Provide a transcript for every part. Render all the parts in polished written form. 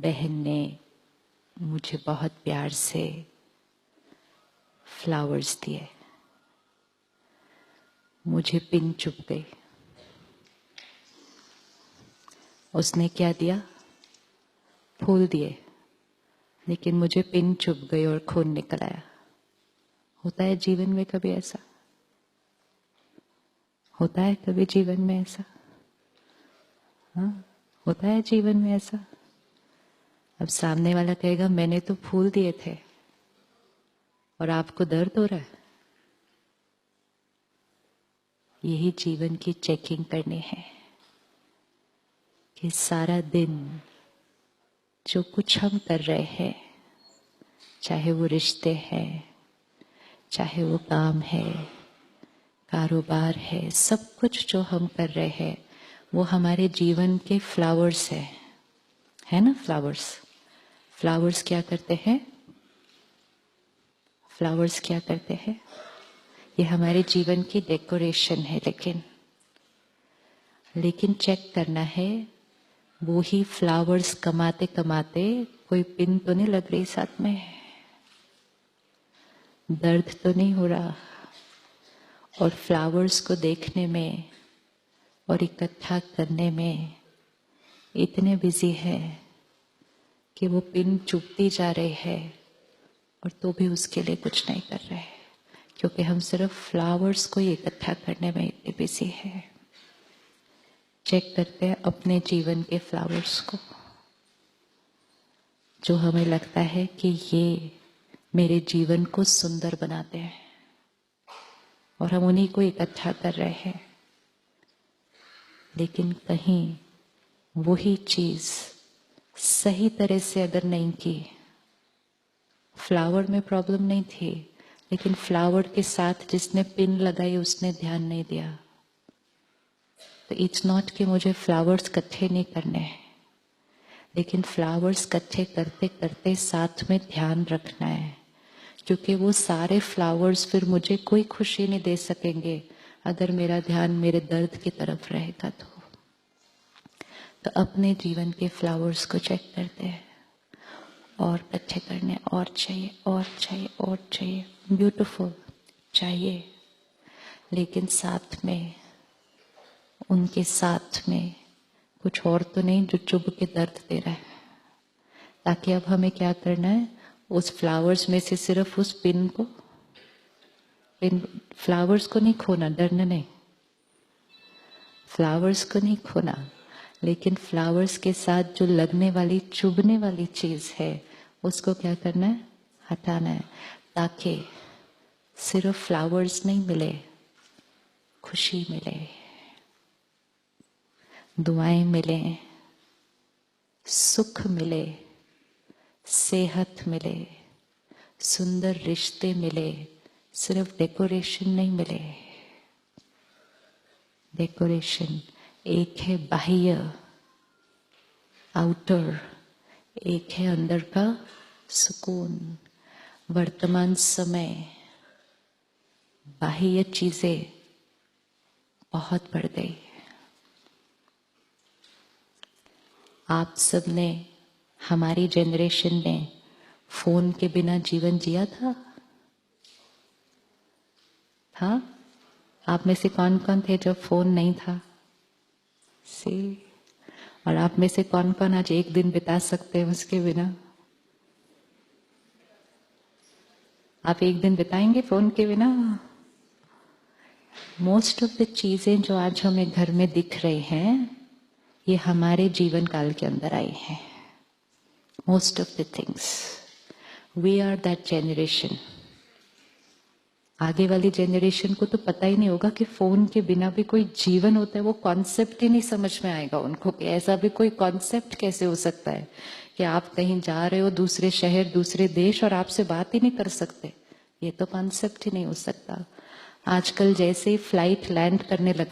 बहन ने मुझे बहुत प्यार से फ्लावर्स दिए। मुझे पिन चुभ गई। उसने क्या दिया? फूल दिए, लेकिन मुझे पिन चुभ गई और खून निकल आया। होता है जीवन में कभी ऐसा? होता है कभी जीवन में ऐसा? हाँ, होता है जीवन में ऐसा। अब सामने वाला कहेगा मैंने तो फूल दिए थे और आपको दर्द हो रहा है। यही जीवन की चेकिंग करनी है कि सारा दिन जो कुछ हम कर रहे हैं, चाहे वो रिश्ते हैं, चाहे वो काम है, कारोबार है, सब कुछ जो हम कर रहे हैं वो हमारे जीवन के फ्लावर्स है ना? फ्लावर्स क्या करते हैं? फ्लावर्स क्या करते हैं? ये हमारे जीवन की डेकोरेशन है। लेकिन चेक करना है, वो ही फ्लावर्स कमाते कमाते कोई पिन तो नहीं लग रही साथ में, दर्द तो नहीं हो रहा, और फ्लावर्स को देखने में और इकट्ठा करने में इतने बिजी है कि वो पिन चुभती जा रही है और तो भी उसके लिए कुछ नहीं कर रहे, क्योंकि हम सिर्फ फ्लावर्स को ही इकट्ठा करने में इतने बिजी है। चेक करते हैं अपने जीवन के फ्लावर्स को, जो हमें लगता है कि ये मेरे जीवन को सुंदर बनाते हैं, और हम उन्हीं को इकट्ठा कर रहे हैं। लेकिन कहीं वही चीज सही तरह से अगर नहीं की, फ्लावर में प्रॉब्लम नहीं थी, लेकिन फ्लावर के साथ जिसने पिन लगाई उसने ध्यान नहीं दिया, तो इट्स नॉट कि मुझे फ्लावर्स इकट्ठे नहीं करने हैं, लेकिन फ्लावर्स इकट्ठे करते करते साथ में ध्यान रखना है, क्योंकि वो सारे फ्लावर्स फिर मुझे कोई खुशी नहीं दे सकेंगे अगर मेरा ध्यान मेरे दर्द की तरफ रहेगा। तो अपने जीवन के फ्लावर्स को चेक करते हैं और इकट्ठे करने, और चाहिए और चाहिए और चाहिए, ब्यूटीफुल चाहिए, लेकिन साथ में उनके साथ में कुछ और तो नहीं जो चुभ के दर्द दे रहा है। ताकि अब हमें क्या करना है, उस फ्लावर्स में से सिर्फ उस फ्लावर्स को नहीं खोना, डरना नहीं, फ्लावर्स को नहीं खोना, लेकिन फ्लावर्स के साथ जो लगने वाली चुभने वाली चीज है उसको क्या करना है? हटाना है, ताकि सिर्फ फ्लावर्स नहीं मिले, खुशी मिले, दुआएं मिले, सुख मिले, सेहत मिले, सुंदर रिश्ते मिले, सिर्फ डेकोरेशन नहीं मिले। डेकोरेशन एक है बाह्य, आउटर, एक है अंदर का सुकून। वर्तमान समय बाह्य चीजें बहुत बढ़ गई। आप सब ने, हमारी जनरेशन ने फोन के बिना जीवन जिया था? आप में से कौन कौन थे जब फोन नहीं था? और आप में से कौन कौन आज एक दिन बिता सकते हैं उसके बिना? आप एक दिन बिताएंगे फोन के बिना? मोस्ट ऑफ द चीजें जो आज हमें घर में दिख रही हैं, ये हमारे जीवन काल के अंदर आई हैं। Most of the things, we are that generation. आगे वाली जनरेशन को तो पता ही नहीं होगा कि फोन के बिना भी कोई जीवन होता है, वो कॉन्सेप्ट ही नहीं समझ में आएगा उनको कि ऐसा भी कोई कॉन्सेप्ट कैसे हो सकता है कि आप कहीं जा रहे हो दूसरे शहर, दूसरे देश, और आपसे बात ही नहीं कर सकते। ये तो कॉन्सेप्ट ही नहीं हो सकता। आजकल जैसे ही फ्लाइट लैंड करने लग,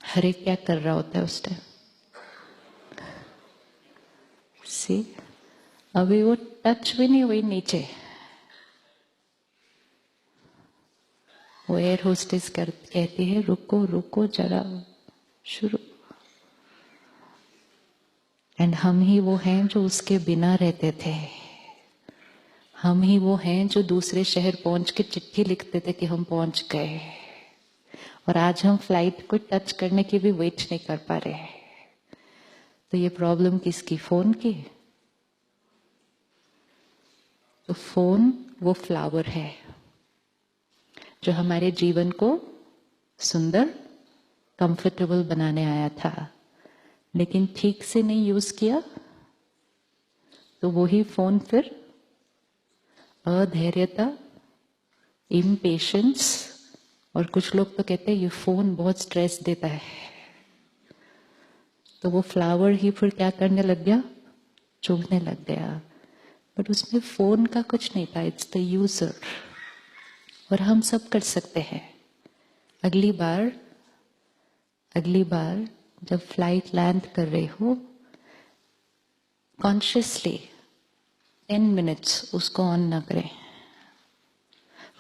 हर एक क्या कर रहा होता है उस टाइम? अभी वो टच भी नहीं हुई नीचे, वो एयर होस्टेस कहती है रुको रुको जरा, शुरू। एंड हम ही वो हैं जो उसके बिना रहते थे। हम ही वो हैं जो दूसरे शहर पहुंच के चिट्ठी लिखते थे कि हम पहुंच गए, और आज हम फ्लाइट को टच करने की भी वेट नहीं कर पा रहे। तो ये प्रॉब्लम किसकी? फोन की। तो फोन वो फ्लावर है जो हमारे जीवन को सुंदर, कंफर्टेबल बनाने आया था, लेकिन ठीक से नहीं यूज किया तो वही फोन फिर अधैर्यता, इम्पेशंस, और कुछ लोग तो कहते हैं ये फोन बहुत स्ट्रेस देता है। तो वो फ्लावर ही फिर क्या करने लग गया? चुभने लग गया। बट उसमें फोन का कुछ नहीं था, इट्स द यूजर। और हम सब कर सकते हैं। अगली बार जब फ्लाइट लैंड कर रहे हो, कॉन्शियसली 10 मिनट्स उसको ऑन ना करें।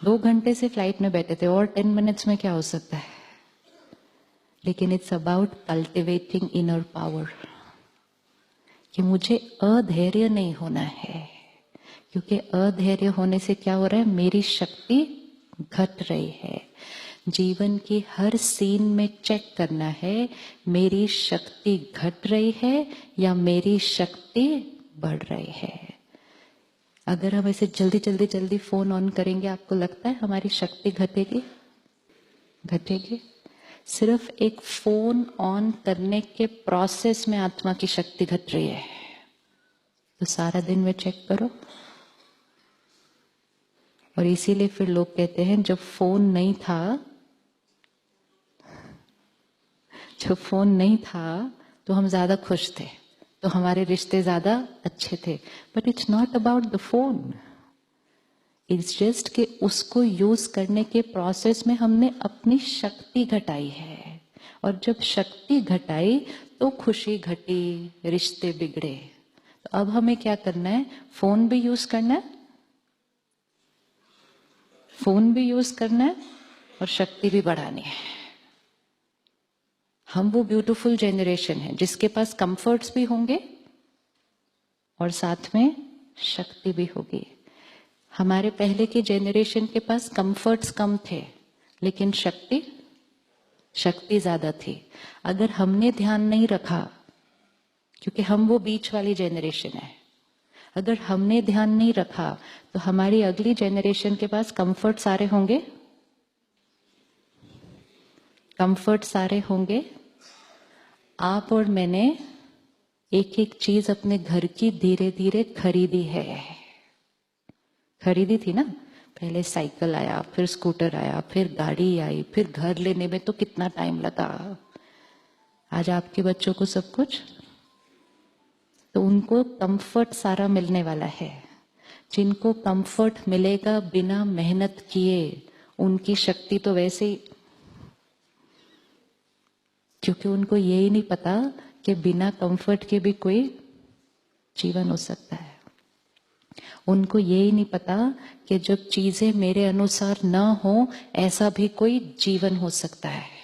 2 घंटे से फ्लाइट में बैठे थे और 10 मिनट्स में क्या हो सकता है? लेकिन it's about cultivating inner power, कि मुझे अधैर्य नहीं होना है, क्योंकि अधैर्य होने से क्या हो रहा है? मेरी शक्ति घट रही है। जीवन की हर सीन में चेक करना है, मेरी शक्ति घट रही है या मेरी शक्ति बढ़ रही है। अगर हम ऐसे जल्दी फोन ऑन करेंगे, आपको लगता है हमारी शक्ति घटेगी? घटेगी? सिर्फ एक फोन ऑन करने के प्रोसेस में आत्मा की शक्ति घट रही है। तो सारा दिन में चेक करो। और इसीलिए फिर लोग कहते हैं जब फोन नहीं था तो हम ज्यादा खुश थे, तो हमारे रिश्ते ज्यादा अच्छे थे। But it's not about the phone, it's just कि उसको यूज करने के प्रोसेस में हमने अपनी शक्ति घटाई है, और जब शक्ति घटाई तो खुशी घटी, रिश्ते बिगड़े। तो अब हमें क्या करना है? फोन भी यूज करना है, फोन भी यूज करना है और शक्ति भी बढ़ानी है। हम वो ब्यूटीफुल जेनरेशन है जिसके पास कंफर्ट्स भी होंगे और साथ में शक्ति भी होगी। हमारे पहले के जेनरेशन के पास कंफर्ट्स कम थे लेकिन शक्ति ज्यादा थी। अगर हमने ध्यान नहीं रखा, क्योंकि हम वो बीच वाली जेनरेशन है, अगर हमने ध्यान नहीं रखा तो हमारी अगली जेनरेशन के पास कंफर्ट सारे होंगे, आप और मैंने एक एक चीज अपने घर की धीरे धीरे खरीदी थी ना। पहले साइकिल आया, फिर स्कूटर आया, फिर गाड़ी आई, फिर घर लेने में तो कितना टाइम लगा। आज आपके बच्चों को सब कुछ, तो उनको कंफर्ट सारा मिलने वाला है। जिनको कंफर्ट मिलेगा बिना मेहनत किए, उनकी शक्ति तो वैसे ही, क्योंकि उनको यही नहीं पता कि बिना कंफर्ट के भी कोई जीवन हो सकता है। उनको यही नहीं पता कि जब चीजें मेरे अनुसार ना हो, ऐसा भी कोई जीवन हो सकता है।